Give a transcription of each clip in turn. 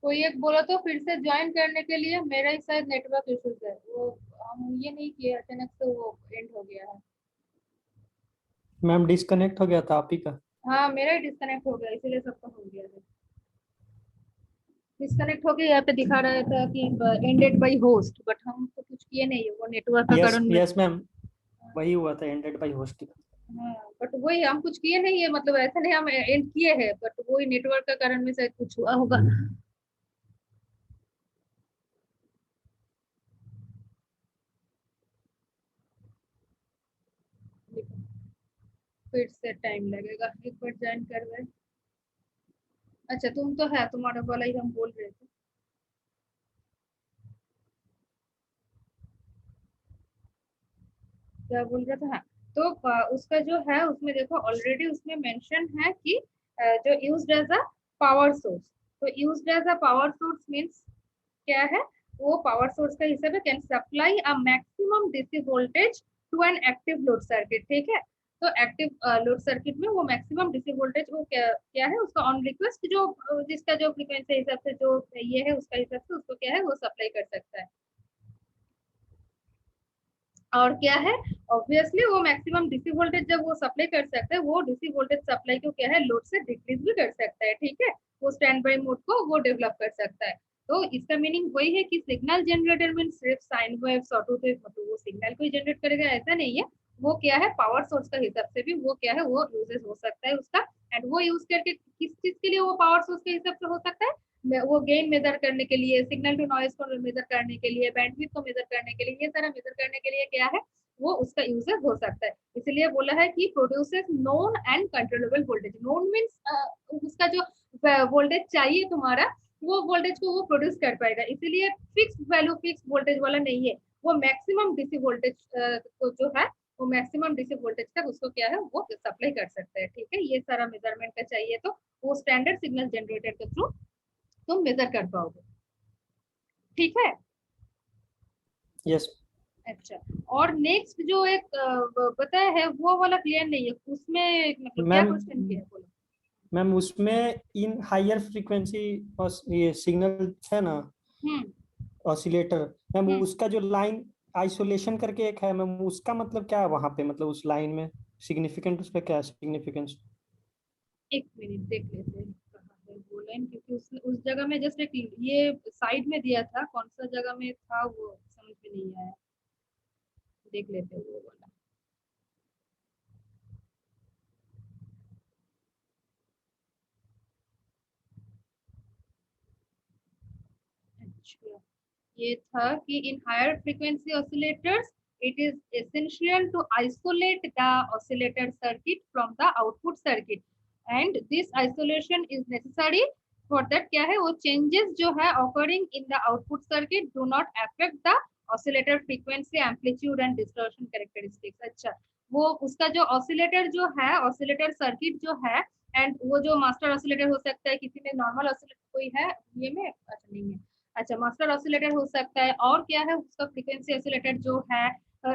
कोई एक बोला तो फिर से ज्वाइन करने के लिए, मेरा ही शायद नेटवर्क इश्यूज है वो, हम ये नहीं किए, अचानक से वो एंड हो गया है। मैम डिस्कनेक्ट हो गया था आप ही का। हाँ मेरा ही डिस्कनेक्ट हो गया, इसीलिए सबका हो गया है। डिस्कनेक्ट हो गया, यहाँ पे दिखा रहा था कि एंडेड बाय होस्ट, बट हम तो कुछ किए नहीं है, वो नेटवर्क का यस कारण में। यस मैम, वही हुआ था, एंडेड बाय होस्ट। हाँ बट वही हम कुछ किए नहीं है, मतलब ऐसा नहीं हम एंड किए हैं, बट वही नेटवर्क का कारण में शायद कुछ हुआ होगा। फिर से टाइम लगेगा, एक बार ज्वाइन कर रहे। अच्छा तुम तो है, तुम्हारा वाला ही हम बोल रहे थे। क्या बोल रहा था, हाँ। तो उसका जो है उसमें देखो ऑलरेडी उसमें मेंशन है कि जो used as a power source. तो used as a power source means क्या है, वो पावर सोर्स का हिसाब है, can supply a maximum DC voltage to an active load circuit, ठीक है। तो एक्टिव लोड सर्किट में वो मैक्सिमम डीसी वोल्टेज वो क्या है, उसका ऑन रिक्वेस्ट जो जिसका जो फ्रीक्वेंसी हिसाब से जो ये है उसका हिसाब से उसको क्या है वो सप्लाई कर सकता है। और क्या है, ऑब्वियसली वो मैक्सिमम डीसी वोल्टेज जब वो सप्लाई कर सकता है, वो डीसी वोल्टेज सप्लाई को क्या है लोड से डिक्रीज भी कर सकता है, ठीक है। वो स्टैंड बाई मोड को वो डेवलप कर सकता है। तो इसका मीनिंग वही है कि सिग्नल जनरेटर मीन सिर्फ साइन वेव ऑटो वेव, मतलब वो सिग्नल को ही जनरेट करेगा ऐसा नहीं है। वो क्या है पावर सोर्स का हिसाब से भी वो क्या है वो यूजेस हो सकता है उसका। एंड वो यूज करके किस चीज के लिए वो पावर सोर्स के हिसाब से हो सकता है, वो गेन मेजर करने के लिए, सिग्नल टू नॉइज को मेजर करने के लिए, बैंडविड्थ को मेजर करने के लिए, ये सारा मेजर करने के लिए क्या है वो उसका यूजर हो सकता है। इसलिए बोला है कि produces known and controllable voltage. Known means उसका जो वोल्टेज चाहिए तुम्हारा, वो वोल्टेज को वो प्रोड्यूस कर पाएगा। इसीलिए फिक्स वैल्यू फिक्स वोल्टेज वाला नहीं है, वो मैक्सिमम डीसी वोल्टेज को जो है वो मैक्सिमम डीसी वोल्टेज तक उसको क्या है वो सप्लाई कर सकता है, ठीक है। ये सारा मेजरमेंट का चाहिए तो वो स्टैंडर्ड सिग्नल जनरेटर के थ्रू तुम मेजर कर पाओगे, ठीक है। यस अच्छा, और नेक्स्ट जो एक बताया है वो वाला क्लियर नहीं है, उसमें मतलब क्या मैम। क्वेश्चन किया है बोलो। मैम उसमें इन हायर फ्रीक्वेंसी और ये सिग्नल है ना, हम्म ऑसिलेटर, मैम हम्म। उसका जो लाइन आइसोलेशन करके एक है मैम, उसका मतलब क्या है वहां पे, मतलब उस लाइन में सिग्निफिकेंट, उस पे क्या सिग्निफिकेंस? एक मिनट देख लेते हैं कहाँ है वो लाइन, क्योंकि उस जगह में जस्ट एक ये साइड में दिया था, कौन सा जगह में था वो समझ में नहीं आया। देख लेते हैं वो वाला। अच्छा, ये था कि in higher frequency oscillators it is essential to isolate the oscillator circuit from the output circuit, and this isolation is necessary for that क्या है वो चेंजेस जो है occurring in the output circuit do not affect the oscillator frequency amplitude and distortion characteristics. अच्छा, वो उसका जो oscillator जो है ऑसिलेटर सर्किट जो है, एंड वो जो मास्टर ऑसिलेटर हो सकता है, किसी में नॉर्मल ऑसिलेटर कोई है ये में, अच्छा नहीं है। अच्छा, मास्टर ऑसिलेटर हो सकता है, और क्या है उसका फ्रीक्वेंसी ऑसिलेटर जो है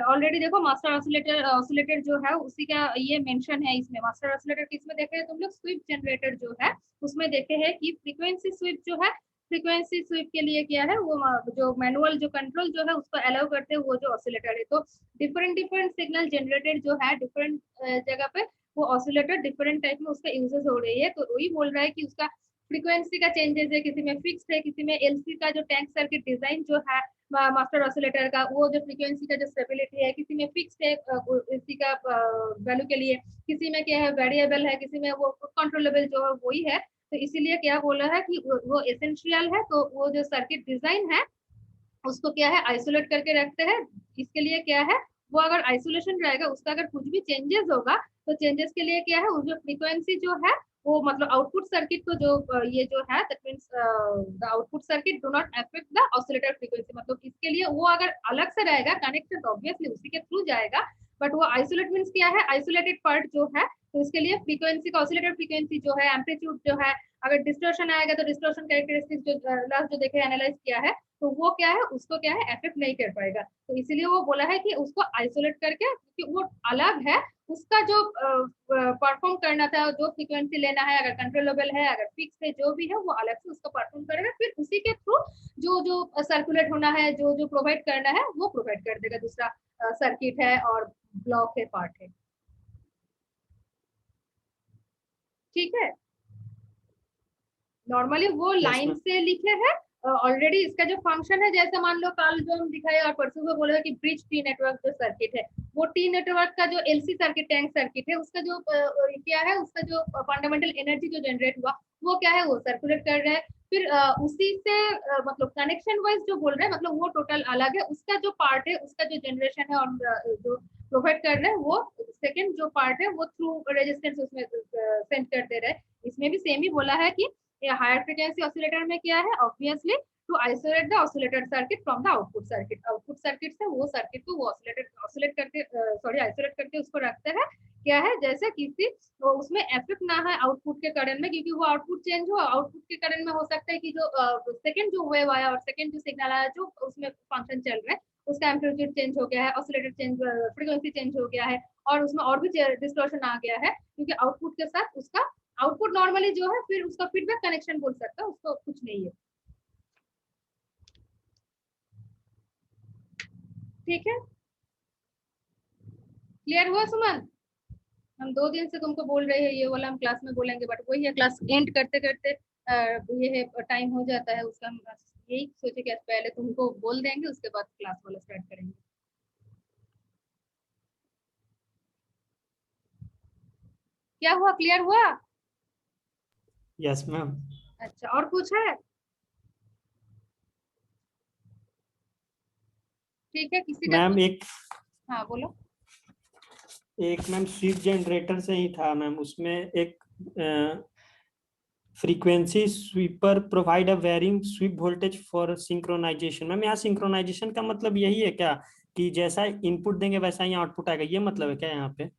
ऑलरेडी देखो मास्टर ऑसिलेटर ऑसिलेटर जो है उसी का ये मेंशन है इसमें। मास्टर ऑसिलेटर किसमें देखे हैं तुम लोग, स्वीप जनरेटर जो है उसमें देखे हैं कि फ्रीक्वेंसी स्वीप जो है, फ्रीक्वेंसी स्वीप के लिए क्या है वो जो मैनुअल जो कंट्रोल जो है उसको अलाउ करते हैं वो जो ऑसिलेटर है। तो डिफरेंट डिफरेंट सिग्नल जनरेटेड जो है डिफरेंट जगह पे वो ऑसिलेटर डिफरेंट टाइप में उसका यूजेस हो रही है। तो वही बोल रहा है कि उसका फ्रीक्वेंसी का चेंजेस है, किसी में फिक्स्ड है, किसी में एलसी का जो टैंक सर्किट डिजाइन जो है मास्टर ऑसिलेटर का वो जो फ्रीक्वेंसी का जो स्टेबिलिटी है, किसी में फिक्स्ड है एलसी का वैल्यू के लिए, किसी में क्या है वेरिएबल है, किसी में वो कंट्रोलेबल जो है वही है। तो इसीलिए क्या बोला है कि वो एसेंशियल है, तो वो जो सर्किट डिजाइन है उसको क्या है आइसोलेट करके रखते हैं। इसके लिए क्या है वो अगर आइसोलेशन रहेगा उसका अगर कुछ भी चेंजेस होगा तो चेंजेस के लिए क्या है वो जो फ्रीक्वेंसी जो है वो मतलब आउटपुट सर्किट को जो ये जो है that means the output circuit do not affect the oscillator frequency, मतलब इसके लिए वो अगर अलग से रहेगा कनेक्शन तो ऑब्वियसली उसी के थ्रू जाएगा, बट वो आइसोलेट मींस क्या है आइसोलेटेड पार्ट जो है। तो इसके लिए फ्रीक्वेंसी का ऑसिलेटर फ्रीक्वेंसी जो है एम्पलीट्यूड जो है, अगर डिस्टोर्शन आएगा तो डिस्टोर्शन कैरेक्टरिस्टिक्स जो लास्ट जो देखे एनालाइज किया है तो वो क्या है, उसको क्या है अफेक्ट नहीं कर पाएगा। तो इसीलिए वो बोला है कि उसको आइसोलेट करके, क्योंकि वो अलग है, उसका जो परफॉर्म करना था, जो फ्रीक्वेंसी लेना है, अगर कंट्रोलेबल है, अगर फिक्स है, जो भी है वो अलग से उसको परफॉर्म करेगा, फिर उसी के थ्रू जो जो सर्कुलेट होना है, जो जो प्रोवाइड करना है वो प्रोवाइड कर देगा। दूसरा सर्किट है और ब्लॉक है, पार्ट है। ठीक है, नॉर्मली वो यस लाइन मैम। से लिखे हैं ऑलरेडी। इसका जो फंक्शन है, जैसे मान लो कल जो हम दिखाए और परसों को बोले कि ब्रिज टी नेटवर्क जो सर्किट है, वो टी नेटवर्क का जो एलसी सर्किट, टैंक सर्किट है, उसका जो क्या है, उसका जो फंडामेंटल एनर्जी जो जनरेट हुआ, वो क्या है, वो सर्कुलेट कर रहा है। फिर उसी से मतलब कनेक्शन वाइज जो बोल रहे हैं, मतलब वो टोटल अलग है। उसका जो पार्ट है, उसका जो जनरेशन है और जो प्रोवाइड कर रहे हैं, वो सेकेंड जो पार्ट है वो थ्रू रेजिस्टेंस उसमें सेंड कर दे रहे हैं। इसमें भी सेम ही बोला है कि हायर फ्रीक्वेंसी ऑसिलेटर में क्या है, obviously to isolate the oscillator circuit from the output circuit. Output circuit से वो सर्किट को वो ऑसिलेट करके, सॉरी, आइसोलेट करके उसको रखते हैं। क्या है, जैसे किसी तो उसमें इफेक्ट ना है आउटपुट के करंट में, क्योंकि वो आउटपुट चेंज हो, आउटपुट के करंट में हो सकता है कि जो सेकंड जो वेव आया और सेकंड जो सिग्नल आया, जो उसमें फंक्शन चल रहा है, उसका एम्पलीट्यूड चेंज हो गया है, ऑसिलेटर चेंज, फ्रीक्वेंसी चेंज हो गया है, और उसमें और भी डिस्टॉर्शन आ गया है, क्योंकि आउटपुट के साथ उसका आउटपुट नॉर्मली जो है, फिर उसका फीडबैक कनेक्शन बोल सकता है, उसको कुछ नहीं है। ठीक है, क्लियर हुआ सुमन? हम 2 दिन से तुमको बोल रहे हैं, ये वाला हम क्लास में बोलेंगे, बट वही है, क्लास एंड करते करते ये है टाइम हो जाता है उसका। हम यही सोचे कि पहले तुमको बोल देंगे, उसके बाद क्लास वाला स्टार्ट करेंगे। क्या हुआ, क्लियर हुआ? Yes ma'am. अच्छा, और कुछ है? ठीक है, किसी का मैम कुछ? एक हाँ बोलो। एक मैम स्वीप जनरेटर से ही था मैम, उसमें एक frequency sweeper provide a varying sweep voltage for synchronisation. Ma'am यहाँ सिंक्रोनाइजेशन का मतलब यही है क्या, कि जैसा इनपुट देंगे वैसा ही आउटपुट आएगा, ये मतलब है क्या यहाँ पे?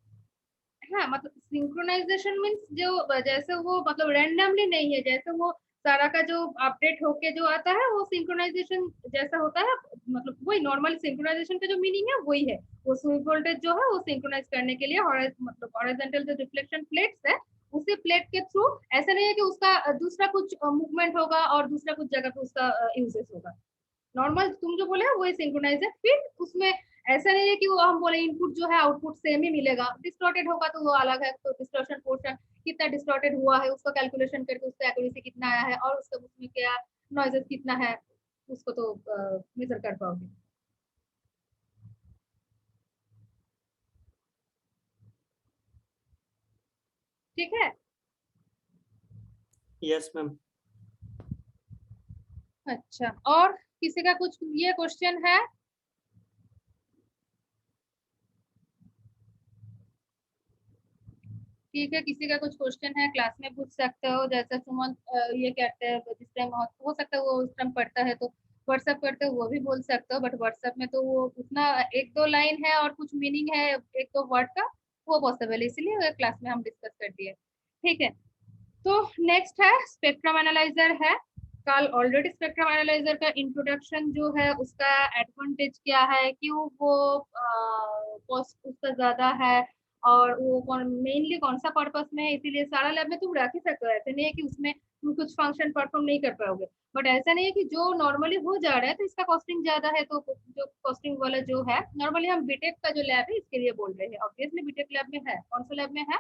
हाँ, मतलब सिंक्रोनाइजेशन मीन्स जो जैसे वो मतलब रैंडमली नहीं है, जैसे वो सारा का जो अपडेट होके जो आता है, वो सिंक्रोनाइजेशन जैसा होता है। मतलब वही नॉर्मल सिंक्रोनाइजेशन का जो मीनिंग है वही है। वो स्वीप वोल्टेज जो है वो सिंक्रोनाइज करने के लिए मतलब हॉरिजॉन्टल जो रिफ्लेक्शन प्लेट्स है, उसी प्लेट के थ्रू, ऐसा नहीं है कि उसका दूसरा कुछ मूवमेंट होगा और दूसरा कुछ जगह पे उसका यूजेस होगा। नॉर्मल तुम जो बोले वही सिंक्रोनाइज है। फिर उसमें ऐसा नहीं है कि वो हम बोले इनपुट जो है आउटपुट सेम ही मिलेगा, डिस्टॉर्टेड होगा तो वो अलग है। तो डिस्टॉर्शन पोर्शन कितना डिस्टॉर्टेड हुआ है, उसको कैलकुलेशन करके उसका एक्यूरेसी कितना आया है, और उसका उसमें क्या नॉइजेस कितना है, उसको तो मेजर कर पाओगे। ठीक है। Yes ma'am. अच्छा, और किसी का कुछ ये क्वेश्चन है? ठीक है, किसी का कुछ क्वेश्चन है क्लास में पूछ सकते हो। जैसे सुमन ये कहते हैं, जिस टाइम हो सकता है वो उस टाइम पढ़ता है, तो व्हाट्सएप करते हो वो भी बोल सकते हो। बट व्हाट्सएप में तो वो उतना 1-2 लाइन है और कुछ मीनिंग है 1-2 वर्ड का, वो पॉसिबल है, इसीलिए क्लास में हम डिस्कस कर दिए। ठीक है, तो नेक्स्ट है स्पेक्ट्रम एनालाइजर है। कल ऑलरेडी स्पेक्ट्रम एनालाइजर का इंट्रोडक्शन जो है, उसका एडवांटेज क्या है, क्यों वो कॉस्ट उसका ज्यादा है, और वो मेनली कौन सा पर्पस में है, इसीलिए सारा लैब में तुम रख ही सकते हो। ऐसे नहीं है कि उसमें तुम कुछ फंक्शन परफॉर्म नहीं कर पाओगे, बट ऐसा नहीं है कि जो नॉर्मली हो जा रहा है तो इसका कॉस्टिंग ज्यादा है। तो जो कॉस्टिंग वाला जो है, नॉर्मली हम बीटेक का जो लैब है इसके लिए बोल रहे हैं। ऑब्वियसली बीटेक लैब में है, कौन सा लैब में है?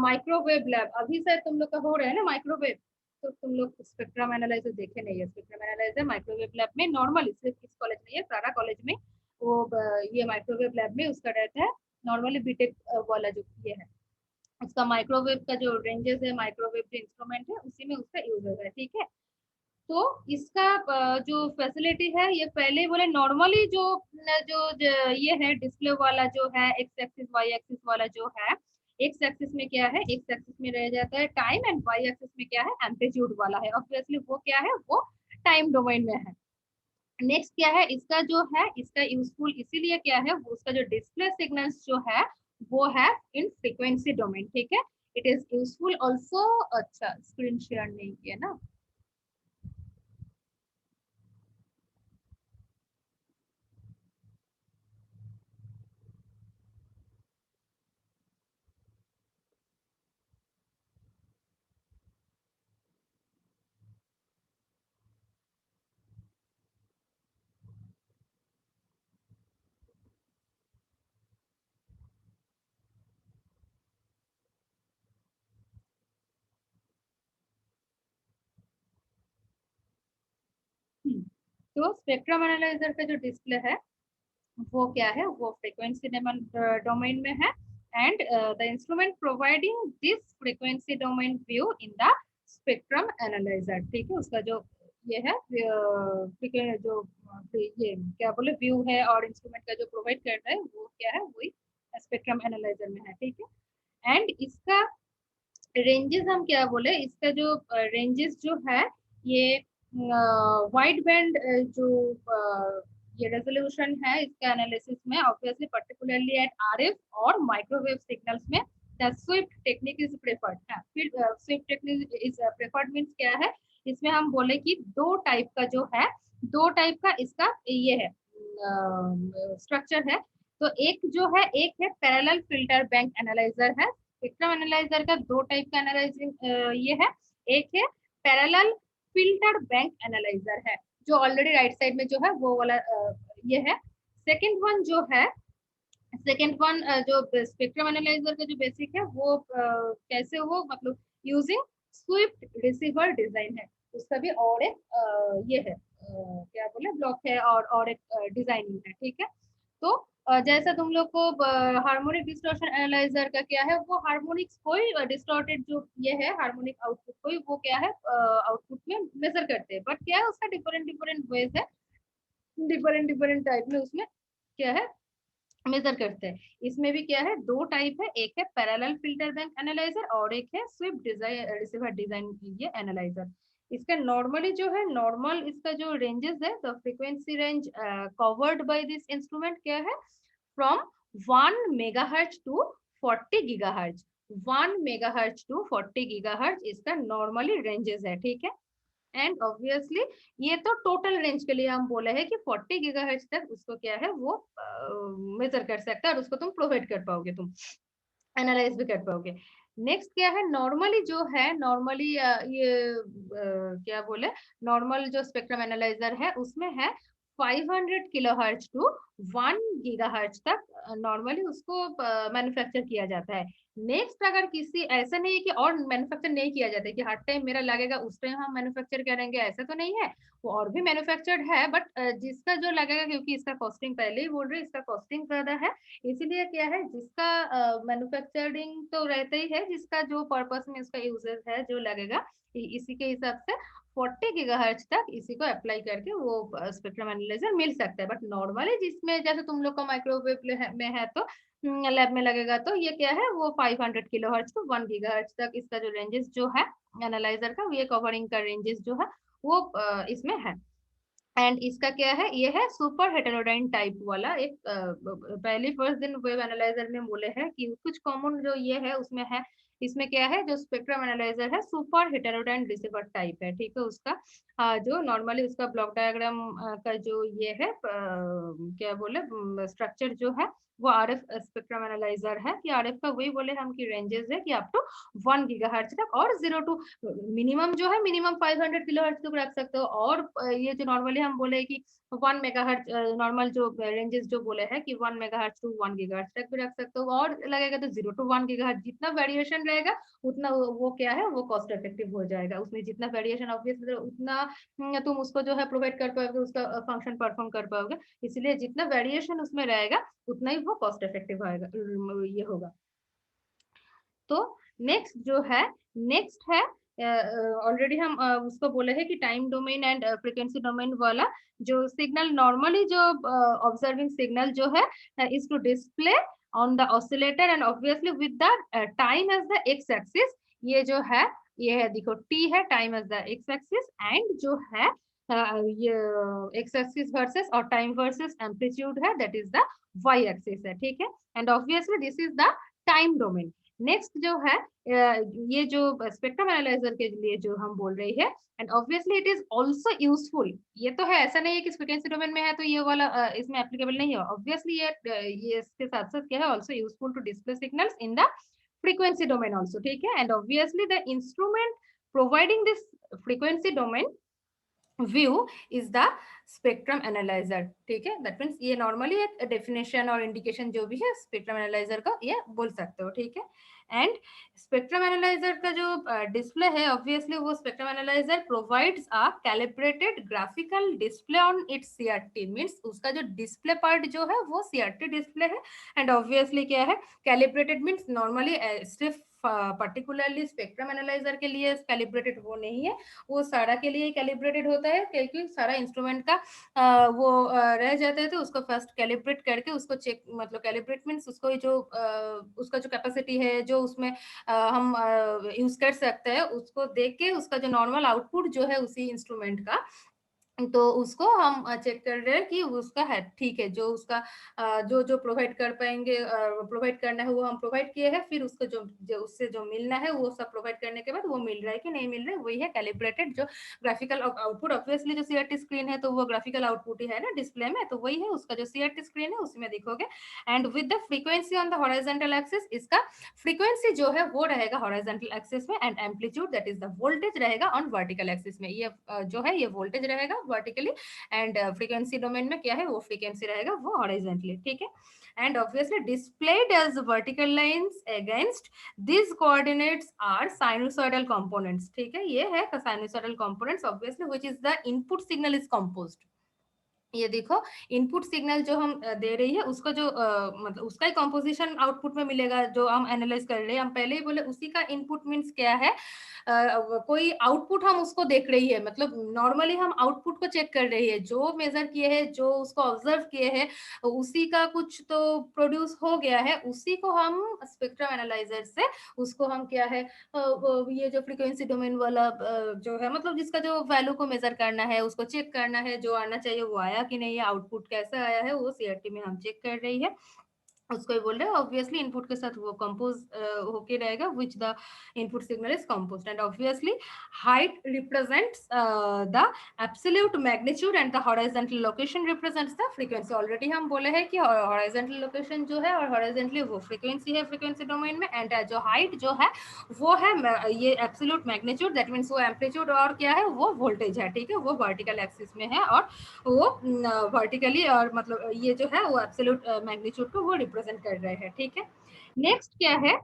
Microwave lab. अभी शायद तुम लोग का हो रहा है ना माइक्रोवेव, तो तुम लोग स्पेक्ट्रम एनालाइजर देखे नहीं है। स्पेक्ट्रम एनालाइजर माइक्रोवेव लैब में नॉर्मली, सिर्फ इस कॉलेज में, ये सारा कॉलेज में वो ये माइक्रोवेव लैब में उसका रहता है। नॉर्मली बीटेक वाला जो ये है, उसका माइक्रोवेव का जो रेंजेस है, माइक्रोवेव जो इंस्ट्रूमेंट है, उसी में उसका यूज होगा। ठीक है, तो इसका जो फैसिलिटी है, ये पहले बोले नॉर्मली जो ये है डिस्प्ले वाला जो है, एक्स एक्सिस वाई एक्सिस वाला जो है, एक्स एक्सिस में क्या है, एक्स एक्सिस में रह जाता है टाइम, एंड वाई एक्सिस में क्या है, एम्पलीट्यूड वाला है। ऑब्वियसली वो क्या है, वो टाइम डोमेन में है। नेक्स्ट क्या है इसका जो है, इसका यूजफुल इसीलिए क्या है, वो उसका जो डिस्प्ले सिग्नल्स जो है वो है इन फ्रीक्वेंसी डोमेन। ठीक है, इट इज यूजफुल ऑल्सो। अच्छा, स्क्रीन शेयर नहीं किया ना? तो स्पेक्ट्रम एनालाइजर का जो डिस्प्ले है वो क्या है, वो फ्रीक्वेंसी डोमेन में है and the instrument providing this frequency domain view in the spectrum analyser. ठीक है, उसका जो ये है जो ये क्या बोले व्यू है और इंस्ट्रूमेंट का जो प्रोवाइड करता है वो क्या है, वही स्पेक्ट्रम एनालाइजर में है। ठीक है, एंड इसका रेंजेस हम क्या बोले, इसका जो रेंजेस जो है ये वाइड बैंड जो ये रेजोल्यूशन है इसका एनालिसिस में ऑब्वियसली पर्टिकुलरली एट आरएफ और माइक्रोवेव सिग्नल्स में the swift technique is preferred. फिर swift technique is preferred means क्या है, इसमें हम बोले कि दो टाइप का जो है, दो टाइप का इसका ये है स्ट्रक्चर है। तो एक जो है, एक है पैरेलल फिल्टर बैंक एनालाइजर है। स्पेक्ट्रम एनालाइजर का दो टाइप का एनालाइजिंग ये है, एक है पैरेलल फिल्टर बैंक एनालाइजर है जो ऑलरेडी राइट साइड में जो है वो वाला ये है। सेकंड वन जो है, सेकंड वन जो स्पेक्ट्रम एनालाइजर का जो बेसिक है वो कैसे हो, मतलब यूजिंग स्विफ्ट रिसीवर डिजाइन है। उसका भी और एक ये है क्या बोले ब्लॉक है और एक डिजाइनिंग है। ठीक है, तो जैसा तुम लोग को हार्मोनिक डिस्टॉर्शन एनालाइजर का क्या है, वो हार्मोनिक्स कोई डिस्टॉर्टेड जो ये है हार्मोनिक आउटपुट कोई वो क्या है आउटपुट में मेजर करते हैं, बट क्या है उसका डिफरेंट डिफरेंट वेज है, डिफरेंट डिफरेंट टाइप में उसमें क्या है मेजर करते हैं। इसमें भी क्या है, दो टाइप है, एक है पैरेलल फिल्टर बैंक एनालाइजर और एक है स्विफ्ट डिजाइन रिसीवर डिजाइन ये एनालाइजर। इसका नॉर्मली जो है, नॉर्मल इसका जो रेंजेस है, the frequency range covered by this instrument क्या है, from 1 megahertz to 40 gigahertz. 1 megahertz to 40 gigahertz इसका नॉर्मली रेंजेस है। ठीक है, एंड ऑब्वियसली ये तो टोटल रेंज के लिए हम बोले हैं कि 40 गीगाहर्ट्ज तक उसको क्या है वो मेजर कर सकता है और उसको तुम प्रोवाइड कर पाओगे, तुम एनालाइज भी कर पाओगे। नेक्स्ट क्या है, नॉर्मली जो है, नॉर्मली ये क्या बोले, नॉर्मल जो स्पेक्ट्रम एनालाइजर है उसमें है 500 किलोहर्ट्ज टू 1 गीगाहर्ट्ज तक नॉर्मली उसको मैन्युफैक्चर किया जाता है। नेक्स्ट अगर किसी ऐसा नहीं है कि और मैन्युफैक्चर नहीं किया जाता है कि हर टाइम मेरा लगेगा उस टाइम हम मैन्युफैक्चर करेंगे, ऐसा तो नहीं है, वो और भी मैन्युफैक्चर्ड है, बट जिसका जो लगेगा, क्योंकि इसका कॉस्टिंग पहले ही बोल रहे इसका कॉस्टिंग ज्यादा है, इसीलिए क्या है जिसका मैन्युफैक्चरिंग तो रहता ही है, जिसका जो पर्पस में इसका यूजेस है जो लगेगा इसी के हिसाब से 40 गीगाहर्ट्ज तक इसी को अप्लाई करके वो स्पेक्ट्रम एनालाइजर मिल सकता है। बट नॉर्मली जिसमें जैसे तुम लोग का माइक्रोवेव में है तो लैब में लगेगा तो ये क्या है वो 500 किलोहर्ट्ज टू 1 गीगाहर्ट्ज तक इसका जो रेंजेस जो है एनालाइजर का, ये कवरिंग का रेंजेस जो है वो इसमें है। एंड इसका क्या है, ये है सुपर हेटेरोडाइन टाइप वाला एक पहली फर्स्ट दिन वेव एनालाइजर में बोले हैं कि कुछ कॉमन जो ये है उसमें है, इसमें क्या है जो स्पेक्ट्रम एनालाइजर है सुपर हेटेरोडाइन रिसीवर टाइप है। ठीक है, उसका जो नॉर्मली उसका ब्लॉक डायग्राम का जो ये है क्या बोले स्ट्रक्चर जो है वो आरएफ स्पेक्ट्रम एनालाइजर है कि आरएफ का वही बोले हम की रेंजेस है कि अप टू 1 गीगाहर्ट्ज तक और 0 टू मिनिमम जो है मिनिमम 500 किलोहर्ट्ज तक रख सकते हो, और ये जो नॉर्मली हम बोले कि 1 मेगाहर्ट्ज नॉर्मल जो रेंजेस जो बोले हैं कि 1 मेगाहर्ट्ज टू 1 गीगाहर्ट्ज तक भी रख सकते हो, और लगेगा तो 0 टू 1 गीगाहर्ट्ज जितना वेरिएशन रहेगा उतना वो क्या है वो कॉस्ट इफेक्टिव हो जाएगा। उसमें जितना वेरिएशन ऑब्वियसली उतना तुम उसको जो है प्रोवाइड कर पाओगे, उसका फंक्शन परफॉर्म कर पाओगे, इसलिए जितना वेरिएशन उसमें रहेगा उतना ही वो कॉस्ट इफेक्टिव होगा ये होगा। तो नेक्स्ट जो है, नेक्स्ट है ऑलरेडी हम उसको बोले हैं कि time domain and frequency domain वाला जो सिग्नल नॉर्मली जो ऑब्जर्विंग सिग्नल जो है is to display on the oscillator and obviously with the time as the X axis. ये जो है ये है देखो टी है time as the X axis and जो है ये एक्स एक्सिस वर्सेस और टाइम वर्सेस एम्पलीट्यूड है that is the Y axis है। ठीक है, and obviously this is the time domain. Next जो है ये जो स्पेक्ट्रम एनालाइजर के लिए जो हम बोल रहे हैं and obviously it is also useful, ये तो है ऐसा नहीं है कि फ्रीक्वेंसी डोमेन में है तो ये वाला इसमें एप्लीकेबल नहीं है, ऑब्वियसली ये इसके साथ साथ क्या है also useful to display signals in the frequency domain also. ठीक है, and obviously the instrument providing this frequency domain view is the spectrum analyser. ठीक है, दैट मीन्स ये नॉर्मली एक डेफिनेशन और इंडिकेशन जो भी है स्पेक्ट्रम एनालाइजर का ये बोल सकते हो। ठीक है, एंड स्पेक्ट्रम एनालाइजर का जो डिस्प्ले है ऑब्वियसली वो spectrum analyser provides a calibrated graphical display on it's CRT, means उसका जो डिस्प्ले पार्ट जो है वो सीआरटी डिस्प्ले है। एंड ऑब्वियसली क्या है, कैलिब्रेटेड मींस नॉर्मली सिर्फ पर्टिकुलरली स्पेक्ट्रम एनालाइजर के लिए कैलिब्रेटेड वो नहीं है, वो सारा के लिए कैलिब्रेटेड होता है, क्योंकि सारा इंस्ट्रूमेंट का वो रह जाते थे, उसको फर्स्ट कैलिब्रेट करके उसको चेक, मतलब कैलिब्रेट मीन्स उसको जो उसका जो कैपेसिटी है जो उसमें हम यूज कर सकते हैं उसको देख के उसका जो नॉर्मल आउटपुट जो है उसी इंस्ट्रूमेंट का, तो उसको हम चेक कर रहे हैं कि उसका है ठीक है, जो उसका जो जो प्रोवाइड कर पाएंगे, प्रोवाइड करना है वो हम प्रोवाइड किए हैं, फिर उसको जो उससे जो मिलना है वो सब प्रोवाइड करने के बाद वो मिल रहा है कि नहीं मिल रहा है, वही है कैलिब्रेटेड जो ग्राफिकल आउटपुट। ऑब्वियसली जो सीआरटी स्क्रीन है तो वो ग्राफिकल आउटपुट ही है ना डिस्प्ले में, तो वही है उसका जो सीआरटी स्क्रीन है उसमें दिखोगे। And with the frequency on the horizontal axis, इसका फ्रीक्वेंसी जो है वो रहेगा हॉरिजॉन्टल एक्सिस में, and amplitude that is the voltage रहेगा ऑन वर्टिकल एक्सिस में। ये जो है ये वोल्टेज रहेगा वर्टिकली, एंड फ्रीक्वेंसी डोमेन में क्या है वो फ्रीक्वेंसी रहेगा वो हॉरिजॉन्टली। ठीक है, and obviously displayed as vertical lines against these coordinates are sinusoidal components। ठीक है, ये है sinusoidal components obviously which is the input signal is composed। ये देखो इनपुट सिग्नल जो हम दे रही है उसका जो मतलब उसका ही कंपोजिशन आउटपुट में मिलेगा जो हम एनालाइज कर रहे हैं। हम पहले ही बोले उसी का इनपुट मींस क्या है, कोई आउटपुट हम उसको देख रही है, मतलब नॉर्मली हम आउटपुट को चेक कर रही है, जो मेजर किए हैं जो उसको ऑब्जर्व किए हैं उसी का कुछ तो प्रोड्यूस हो गया है, उसी को हम स्पेक्ट्रम एनालाइजर से उसको हम क्या है ये जो फ्रीक्वेंसी डोमेन वाला जो है मतलब जिसका जो वैल्यू को मेजर करना है उसको चेक करना है, जो आना चाहिए वो आया कि नहीं, आउटपुट कैसा आया है वो सीआरटी में हम चेक कर रही है, उसको ही बोल रहे हैं। ऑब्वियसली इनपुट के साथ वो कंपोज होके रहेगा which the input signal is composed, and obviously height represents the absolute magnitude and the horizontal location represents the frequency. Already हम बोले हैं कि हॉरिजॉन्टल लोकेशन जो है और हॉरिजॉन्टली वो फ्रीक्वेंसी है फ्रीक्वेंसी डोमेन में, एंड जो हाइट जो है वो है ये एब्सोल्यूट मैग्नीट्यूड, दैट मीन्स वो एम्पलीट्यूड और क्या है वो वोल्टेज है। ठीक है, वो वर्टिकल एक्सिस में है और वो वर्टिकली और मतलब ये जो है वो एब्सोल्यूट मैग्नीट्यूड को वो रिप्रेजेंट कर रहे हैं। ठीक है, नेक्स्ट क्या है,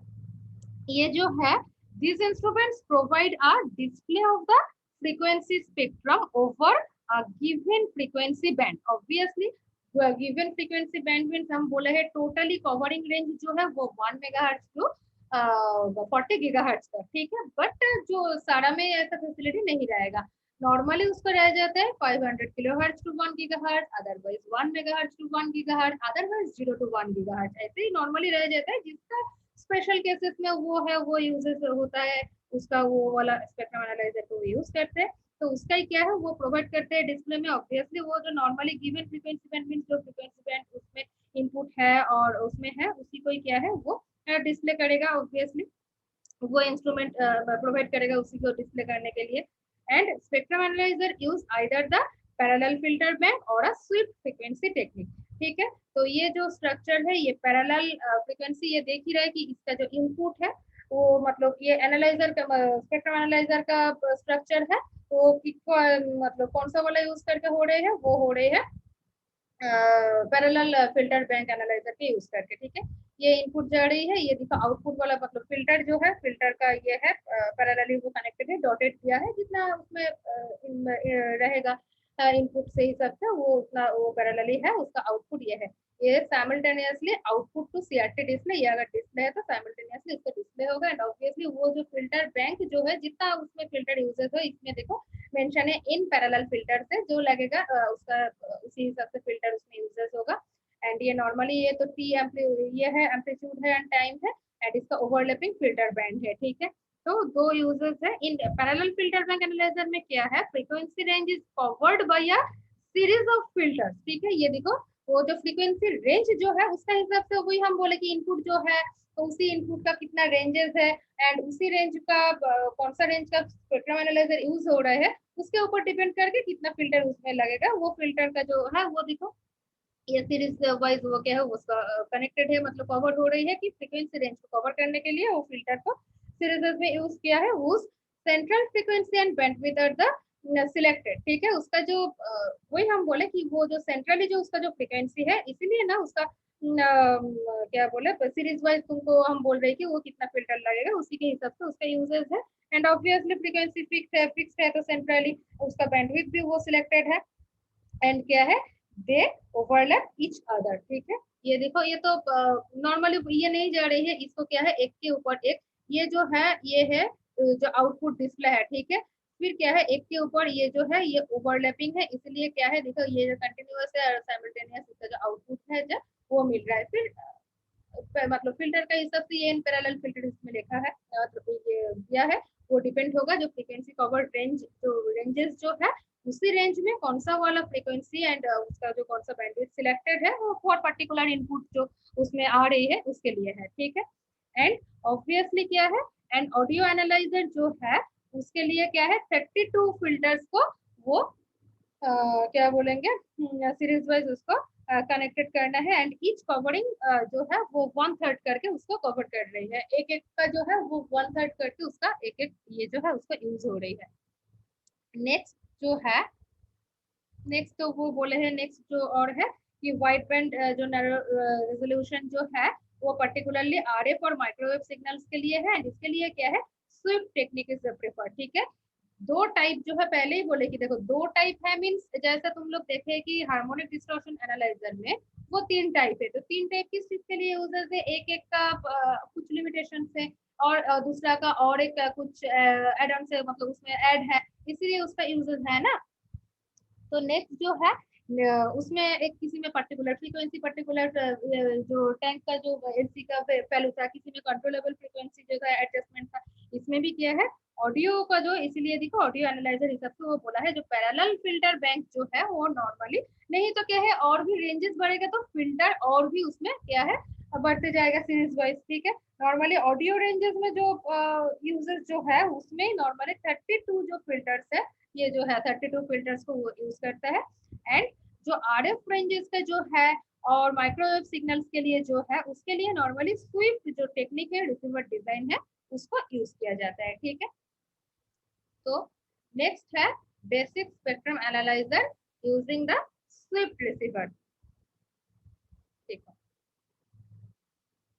ये जो है these instruments provide a display of the frequency spectrum over a given frequency band। obviously given frequency band means हम बोले हैं टोटली कवरिंग रेंज जो है वो 1 मेगाहर्ट्ज टू 40 गीगाहर्ट्ज का। ठीक है, बट जो सारा में ऐसा फैसिलिटी नहीं रहेगा, नॉर्मली उसको रह जाता है 500 kilohertz to 1 gigahertz, otherwise 1 megahertz to 1 gigahertz, otherwise 0 to 1 gigahertz, ऐसे ही नॉर्मली रह जाता है। जिसका स्पेशल केसेस में वो है वो यूजेस होता है उसका वो वाला स्पेक्ट्रम एनालाइजर को यूज करते हैं, तो उसका ही क्या है वो प्रोवाइड करते हैं डिस्प्ले में। ऑब्वियसली वो जो normally given frequency band means जो फ्रीक्वेंसी बैंड उसमें इनपुट है और उसमें है उसी को ही क्या है वो डिस्प्ले करेगा, ऑब्वियसली वो इंस्ट्रूमेंट प्रोवाइड करेगा उसी को डिस्प्ले करने के लिए। And spectrum analyser use either the parallel filter bank और अ स्वीप फ्रीक्वेंसी टेक्निक। ठीक है, तो ये जो स्ट्रक्चर है ये पैरेलल फ्रीक्वेंसी, ये देख ही रहे कि इसका जो इनपुट है वो मतलब ये एनालाइजर का स्पेक्ट्रम एनालाइजर का स्ट्रक्चर है वो मतलब कौन सा वाला यूज करके हो रहे हैं, वो हो रहे हैं पैरेलल फिल्टर बैंक एनालाइजर के यूज करके। ठीक है, ये इनपुट जा रही है, ये देखो आउटपुट वाला मतलब फिल्टर जो है फिल्टर का ये है पैरेलली वो कनेक्टेड है, डॉटेड किया है, जितना उसमें रहेगा इनपुट से ही सबसे वो उतना वो पैरेलली है, उसका आउटपुट ये है। ये simultaneously output to CRT display, ये अगर डिस्प्ले है तो साइमल्टेनियसली इसका डिस्प्ले होगा। एंड ऑब्वियसली वो जो फिल्टर बैंक जो है जितना उसमें फिल्टर यूजेस हो, इसमें देखो मेंशन है इन पैरेलल फिल्टर से जो लगेगा उसका उसी हिसाब से फिल्टर उसमें यूजेस होगा। एंड ये नॉर्मली ये तो टी ये है एम्पलीट्यूड है एंड टाइम है, एंड इसका ओवरलैपिंग फिल्टर बैंड है। ठीक है, तो दो यूजेस है in parallel filter bank analyser में। क्या है, frequency range is covered by a series of filters. ठीक है, ये देखो वो जो फ्रीक्वेंसी रेंज जो है उसका हिसाब से वही हम बोले कि इनपुट जो है तो उसी इनपुट का कितना रेंजेस है, एंड उसी रेंज का कौन सा रेंज का स्पेक्ट्रम एनालाइजर यूज हो रहा है उसके ऊपर डिपेंड करके कितना फिल्टर उसमें लगेगा। वो फिल्टर का जो है वो देखो ये सीरीज वाइज वो क्या है उसका कनेक्टेड है, मतलब कवर हो रही है कि फ्रीक्वेंसी रेंज को कवर करने के लिए वो फिल्टर को सीरीज में यूज किया है। उस central frequency and bandwidth are the selected, ठीक है। उसका जो वही हम बोले कि वो जो सेंट्रली जो उसका जो फ्रीक्वेंसी है, इसीलिए ना उसका क्या बोले सीरीज वाइज तुमको हम बोल रहे हैं कि वो कितना फिल्टर लगेगा, उसी के हिसाब से उसका यूजेस है। एंड ऑब्वियसली फ्रीक्वेंसी फिक्स है तो सेंट्रली उसका बैंडविड्थ भी वो सिलेक्टेड है। एंड क्या है, दे ओवरलैप ईच अदर, ठीक है। ये देखो, ये तो नॉर्मली ये नहीं जा रही है, इसको क्या है एक के ऊपर एक, ये जो है ये है जो आउटपुट डिस्प्ले है, ठीक है। फिर क्या है एक के ऊपर ये जो है ये ओवरलैपिंग है, इसलिए क्या है देखो ये जो कंटिन्यूअस है और साइमल्टेनियस इसका जो आउटपुट है जो वो मिल रहा है। फिर मतलब फिल्टर का हिसाब से ये इन पैरेलल फिल्टर इसमें लिखा है, तो ये दिया है, वो डिपेंड होगा जो फ्रीक्वेंसी कवर्ड रेंज जो रेंजेस जो है उसी रेंज में कौन सा वाला फ्रीक्वेंसी एंड उसका जो कौन सा बैंडविड्थ सिलेक्टेड है वो फॉर पर्टिकुलर इनपुट जो उसमें आ रही है उसके लिए है, ठीक है। एंड ऑब्वियसली क्या है, एंड ऑडियो एनालाइजर जो है उसके लिए क्या है 32 फिल्टर्स को वो क्या बोलेंगे सीरीज वाइज उसको कनेक्टेड करना है। एंड ईच कवरिंग जो है वो 1/3 करके उसको कवर कर रही है, एक एक का जो है वो 1/3 करके उसका एक एक ये जो है उसका यूज हो रही है। नेक्स्ट जो है, नेक्स्ट तो वो बोले हैं नेक्स्ट जो और है कि वाइड बैंड जो रेजोल्यूशन जो है वो पर्टिकुलरली आरएफ और माइक्रोवेव सिग्नल्स के लिए है। इसके लिए क्या है स्विफ्ट टेक्निक इज प्रेफर्ड, ठीक है। दो टाइप जो है पहले ही बोले कि देखो दो टाइप है, मींस जैसा तुम लोग देखे कि हार्मोनिक डिस्टॉर्शन एनालाइजर में वो तीन टाइप है, तो तीन टाइप किस चीज के लिए यूजर्स है, एक एक का कुछ लिमिटेशन है और दूसरा का और एक कुछ एड ऑन से मतलब उसमें ऐड है, इसीलिए उसका यूजर्स है ना। तो नेक्स्ट जो है उसमें एक किसी में पर्टिकुलर फ्रीक्वेंसी पर्टिकुलर जो टैंक का जो एलसी का वैल्यू था, किसी में कंट्रोलेबल फ्रीक्वेंसी जो था एडजस्टमेंट था, इसमें भी किया है ऑडियो का जो, इसीलिए देखो ऑडियो एनालाइजर हिसाब से वो बोला है जो पैरेलल फिल्टर बैंक जो है वो नॉर्मली नहीं तो क्या है और भी रेंजेस बढ़ेगा तो फिल्टर और भी उसमें क्या है बढ़ते जाएगा सीरीज वाइज, ठीक है। नॉर्मली ऑडियो रेंजेस में जो यूजर्स जो है उसमें नॉर्मली 32 जो फिल्टर्स है ये जो है 32 फिल्टर्स को वो यूज करता है। एंड जो आरएफ रेंजेस का जो है और माइक्रोवेव सिग्नल्स के लिए जो है उसके लिए नॉर्मली स्विफ्ट जो टेक्निक है रिसीवर डिजाइन है उसको यूज किया जाता है, ठीक है। तो नेक्स्ट है basic spectrum analyser using the Swift receiver, ठीक है।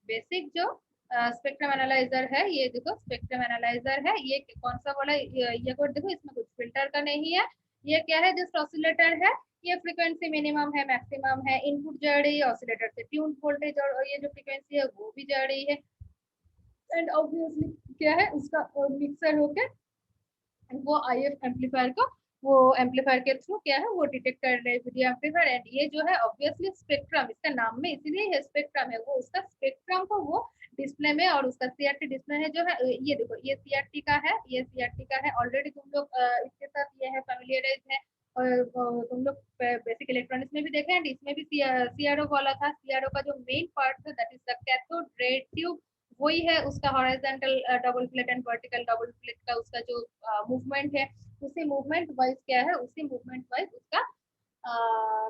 बेसिक जो स्पेक्ट्रम एनालाइजर है, ये देखो स्पेक्ट्रम एनालाइजर है, ये कौन सा वाला ये कोड देखो इसमें कुछ फिल्टर का नहीं है, ये क्या है जस्ट ऑसिलेटर है, ये फ्रीक्वेंसी मिनिमम है मैक्सिमम है, इनपुट जा रही है ऑसिलेटर से ट्यून वोल्टेज और ये जो फ्रीक्वेंसी है वो भी जा रही है। एंड ऑब्वियसली क्या है उसका मिक्सर होकर वो आईएफ एम्पलीफायर को वो एम्पलीफायर के थ्रू क्या है वो डिटेक्ट कर रहे हैं वीडियो एम्पलीफायर। एंड ये जो है ऑब्वियसली स्पेक्ट्रम इसका नाम में इसीलिए है स्पेक्ट्रम है, वो उसका स्पेक्ट्रम को वो डिस्प्ले में और उसका सीआरटी डिस्प्ले है जो है ये देखो ये सीआरटी का है, ये सीआरटी का है ऑलरेडी तुम लोग इसके साथ ये है फेमिलियराइज है और तुम लोग बेसिक इलेक्ट्रॉनिक्स में भी देखे एंड इसमें भी सीआरओ वाला था। सीआरओ का जो मेन पार्ट है that is the cathode ray tube, वही है उसका horizontal double plate and vertical double plate का उसका जो मूवमेंट है उसी मूवमेंट वाइज क्या है उसी मूवमेंट वाइज उसका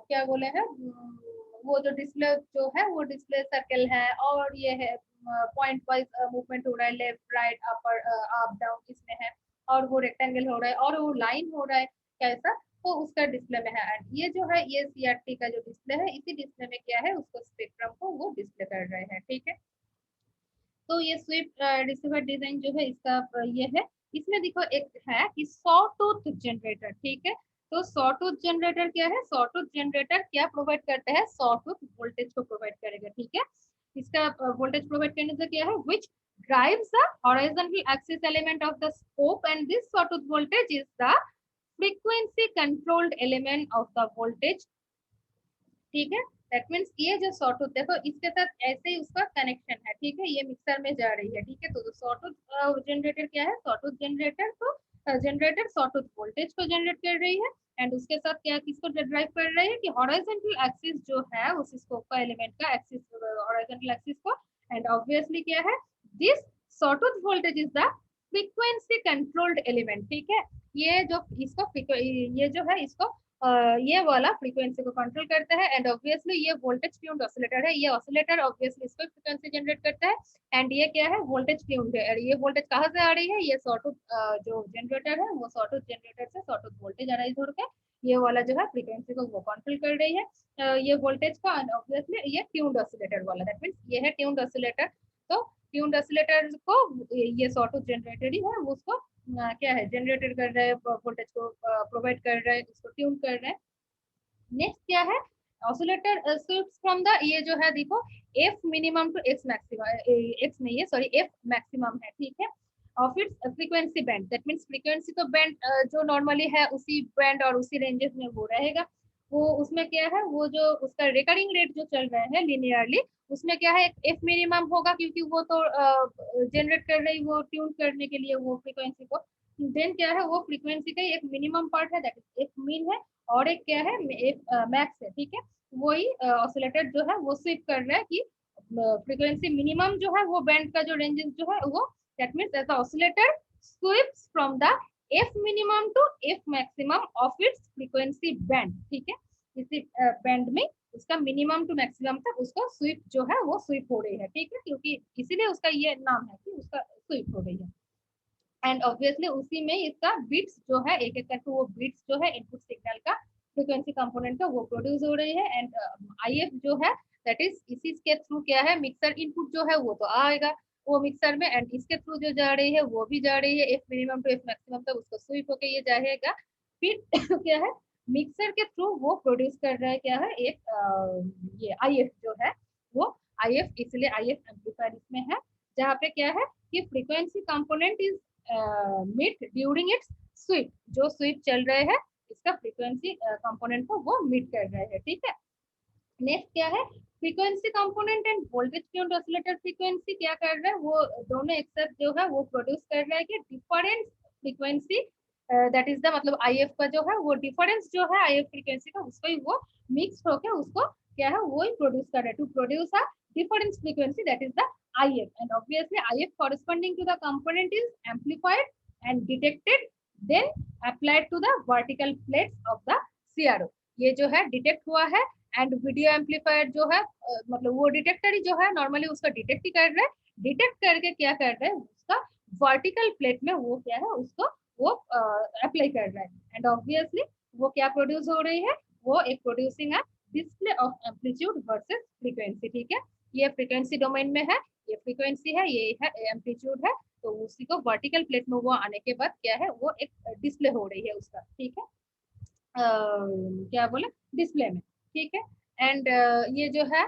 क्या बोले हैं वो जो डिस्प्ले जो है वो डिस्प्ले सर्कल है और ये है पॉइंट वाइज मूवमेंट हो रहा है left right upper up down इसमें है और वो रेक्टेंगल हो रहा है और वो लाइन हो रहा है कैसा तो उसका डिस्प्ले में है। एंड ये जो है ये सीआरटी का जो डिस्प्ले है इसी डिस्प्ले में क्या है उसको स्पेक्ट्रम को वो डिस्प्ले कर रहे हैं, ठीक है। तो ये स्विफ्ट रिसीवर डिजाइन जो है इसका ये है, इसमें देखो एक है कि सॉ टूथ जनरेटर, ठीक है। तो सॉ टूथ जनरेटर क्या है, सॉ टूथ जनरेटर क्या प्रोवाइड करता है, सॉ टूथ वोल्टेज को प्रोवाइड करेगा, ठीक है। इसका वोल्टेज प्रोवाइड करने से क्या है विच drives the horizontal axis element of the scope and this sawtooth voltage is the frequency controlled element of the voltage, ठीक है। दैट मीन्स ये जो सॉटूथ देखो इसके साथ ऐसे ही उसका कनेक्शन है, ठीक है, ये मिक्सर में जा रही है, ठीक है। तो सॉटूथ जनरेटर क्या है, सॉटूथ जनरेटर तो जनरेटर सॉटूथ वोल्टेज को जनरेट कर रही है एंड उसके साथ क्या किसको ड्राइव कर रही है कि हॉरिजॉन्टल एक्सिस जो है उस स्कोप का एलिमेंट का एक्सिस हॉरिजॉन्टल एक्सिस को। एंड ऑब्वियसली क्या है this sawtooth voltage is the frequency controlled element, ठीक है। ये जो इसको ये जो है इसको ये वाला फ्रीक्वेंसी को कंट्रोल करता है। एंड ऑब्वियसली ये वोल्टेज ट्यून्ड ऑसिलेटर है, ये ऑसिलेटर ऑब्वियसली इसको फ्रीक्वेंसी जनरेट करता है। एंड ये क्या है, वोल्टेज ट्यून्ड है। और ये वोल्टेज कहाँ से आ रही है, ये सॉटूथ जो जनरेटर है वो सॉटूथ जनरेटर से सॉटूथ वोल्टेज अराइज हो रहा है। ये वाला जो है फ्रीक्वेंसी को वो कंट्रोल कर रही है ये वोल्टेज का। एंड ऑब्वियसली ये ट्यून्ड ऑसिलेटर वाला, दैट मीन्स ये है ट्यून्ड ऑसिलेटर। तो ट्यून्ड ऑसिलेटर को ये सॉटूथ जनरेटर ही है, वो उसको क्या है जनरेटर कर रहा है, वोल्टेज को प्रोवाइड कर रहा है, उसको ट्यून कर रहा है। नेक्स्ट क्या है, ऑसिलेटर स्वीप्स फ्रॉम द, ये जो है देखो F minimum to X maximum, X नहीं है सॉरी एफ मैक्सिमम है, ठीक है, of its frequency band. That means frequency तो बैंड जो नॉर्मली है उसी बैंड और उसी रेंजेस में वो रहेगा। वो उसमें क्या है, वो जो उसका रिकरिंग रेट जो चल रहा है लिनियरली, उसमें क्या है एक एफ मिनिमम होगा, क्योंकि वो तो जनरेट कर रही, वो ट्यून करने के लिए वो फ्रीक्वेंसी को। देन क्या है, वो फ्रीक्वेंसी का एक मिनिमम पार्ट है, दैट इज एफ मीन है, और एक क्या है एक मैक्स है, ठीक है। वही ऑसिलेटर जो है वो स्वीप कर रहा है कि फ्रीक्वेंसी मिनिमम जो है वो बैंड का जो रेंजेस जो है वो, that means as oscillator sweeps from the F minimum to F maximum of its frequency band, ठीक है। इसी बैंड में उसका मिनिमम टू मैक्सिमम तक उसको स्वीप जो है वो स्वीप हो रही है, ठीक है, क्योंकि इसीलिए उसका ये नाम है कि उसका स्वीप हो रही है। एंड ऑब्वियसली उसी में इसका बीट्स जो है एक एक करके वो बीट्स जो है इनपुट सिग्नल का फ्रीक्वेंसी कंपोनेंट का वो प्रोड्यूस हो रही है। एंड आईएफ जो है दैट इज इसी के थ्रू क्या है, मिक्सर इनपुट जो है वो तो आएगा वो मिक्सर में, एंड इसके थ्रू जो जा रही है वो भी जा रही है F minimum to F maximum तक, उसको स्वीप होके ये जाएगा। फिर क्या है, मिक्सर के थ्रू वो प्रोड्यूस कर रहा है क्या है एक ये आईएफ जो है वो आईएफ, इसलिए आईएफ एम्पलीफायर इसमें है, जहाँ पे क्या है कि frequency component is meet during its sweep, जो स्वीप चल रहे हैं इसका फ्रीक्वेंसी कंपोनेंट को वो मीट कर रहे हैं, ठीक है। नेक्स्ट क्या है, frequency component end voltage tuned oscillator frequency क्या कर रहा है, वो दोनों एक साथ जो है वो प्रोड्यूस कर रहा है कि different frequency, that is the मतलब आईएफ का जो है वो डिफरेंस जो है आईएफ फ्रीक्वेंसी का, उसको ही वो मिक्स होकर उसको क्या है वो ही प्रोड्यूस कर रहा है to produce a difference frequency, that is the IF, and obviously IF corresponding to the component is amplified and detected, then applied to the vertical plates of the CRO। ये जो है डिटेक्ट हुआ है, and video amplifier जो है मतलब वो detector ही जो है नॉर्मली उसका डिटेक्ट ही कर रहा है, डिटेक्ट करके क्या कर रहा है उसका वर्टिकल प्लेट में वो क्या है उसको वो अप्लाई कर रहा है। एंड ऑब्वियसली वो क्या प्रोड्यूस हो रही है, वो एक producing a display of amplitude versus frequency, ठीक है। ये फ्रीक्वेंसी डोमेन में है, ये फ्रीक्वेंसी है, ये है एम्पलीट्यूड है, तो उसी को वर्टिकल प्लेट में वो आने के बाद क्या है वो एक डिस्प्ले हो रही है उसका, ठीक है, क्या बोले डिस्प्ले में, ठीक है। एंड ये जो है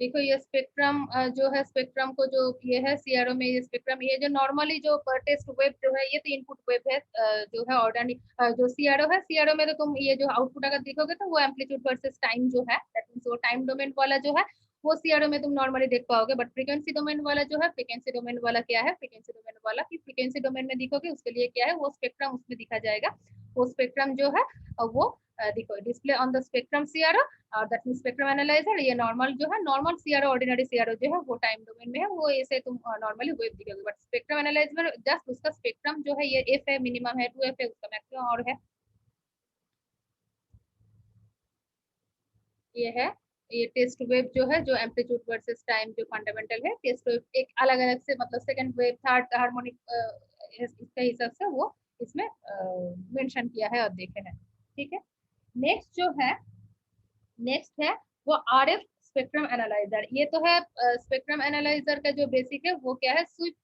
देखो ये स्पेक्ट्रम जो है स्पेक्ट्रम को जो ये है सीआरओ में ये स्पेक्ट्रम, ये जो नॉर्मली जो टेस्ट वेव जो है ये तो इनपुट वेव है जो है ऑर्डिनरी जो सीआरओ है, सीआरओ में तो तुम ये जो आउटपुट अगर देखोगे तो वो एम्पलीट्यूड वर्सेस टाइम जो है दैट मींस वो टाइम डोमेन वाला जो है वो सीआरओ में तुम नॉर्मली देख पाओगे। बट फ्रीक्वेंसी डोमेन वाला जो है, फ्रीक्वेंसी डोमेन वाला क्या है, फ्रीक्वेंसी डोमेन वाला की फ्रीक्वेंसी डोमेन में दिखोगे उसके लिए क्या है वो स्पेक्ट्रम उसमें दिखा जाएगा। वो स्पेक्ट्रम जो है वो देखो display on the spectrum CRO, और दैट मींस स्पेक्ट्रम एनालाइजर। ये नॉर्मल जो है नॉर्मल सीआरओ ऑर्डिनरी सीआरओ जो है वो टाइम डोमेन में है, वो ऐसे तुम नॉर्मली वेव दिखोगे। बट स्पेक्ट्रम एनालाइजर जस्ट उसका स्पेक्ट्रम जो है ये एफ है, मिनिमम है 2f है, उसका मैक्सिमम और है ये है। ये टेस्ट वेव जो है जो एम्पलीट्यूड वर्सेस टाइम जो फंडामेंटल है, टेस्ट वेव एक अलग अलग से मतलब सेकंड वेव थर्ड हार्मोनिक इसके हिसाब से वो इसमें मेंशन किया है और देखे हैं, ठीक है। नेक्स्ट जो है नेक्स्ट है वो आरएफ स्पेक्ट्रम एनालाइजर। ये तो है स्पेक्ट्रम एनालाइजर का जो बेसिक है वो क्या है स्वीप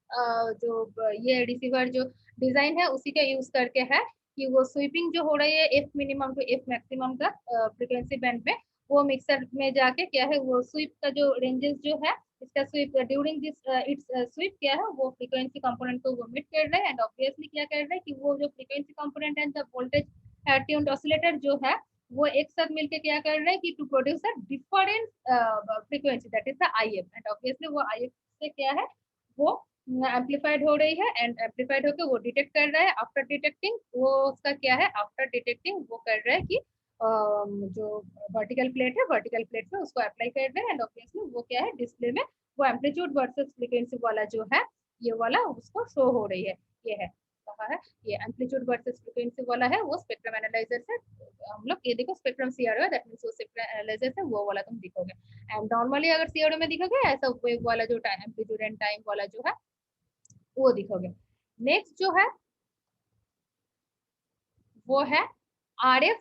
जो ये रिसीवर जो डिजाइन है उसी का यूज करके है कि वो स्वीपिंग जो हो रही है F minimum to F maximum का फ्रीक्वेंसी बैंड में, वो मिक्सर में जाके क्या है वो स्वीप का जो रेंजेस जो है इसका sweep during this its sweep क्या है वो फ्रीक्वेंसी कंपोनेंट को वो मिट कर रहे हैं। एंड ऑब्वियसली क्या कर रहे हैं कि वो जो frequency component and the voltage tuned oscillator जो है वो एक साथ मिलके क्या कर रहे हैं कि to produce a different frequency that is the IF. And obviously वो आईएफ से क्या है वो एम्पलीफाइड हो रही है, एंड एम्पलीफाइड होकर वो डिटेक्ट कर रहा है। आफ्टर डिटेक्टिंग वो उसका क्या है, आफ्टर डिटेक्टिंग वो कर रहा है कि जो वर्टिकल प्लेट है वर्टिकल प्लेट में उसको अप्लाई कर रहे हैं। एंड ऑब्वियसली वो क्या है डिस्प्ले में वो एम्पलीट्यूड वर्सेस फ्रीक्वेंसी वाला जो है ये वाला उसको शो हो रही है, ये है। रहा है, ये एम्पलीट्यूड वर्सेस फ्रीक्वेंसी वाला है, वो स्पेक्ट्रम एनालाइजर से हम लोग, ये देखो स्पेक्ट्रम सीआरओ है, दैट मींस वो स्पेक्ट्रम एनालाइजर से वो वाला तुम दिखोगे। एंड नॉर्मली अगर सीआरओ में दिखोगे ऐसा वेव वाला जो टाइम एम्पलीट्यूड एंड टाइम वाला जो है वो दिखोगे। नेक्स्ट जो है वो है आरएफ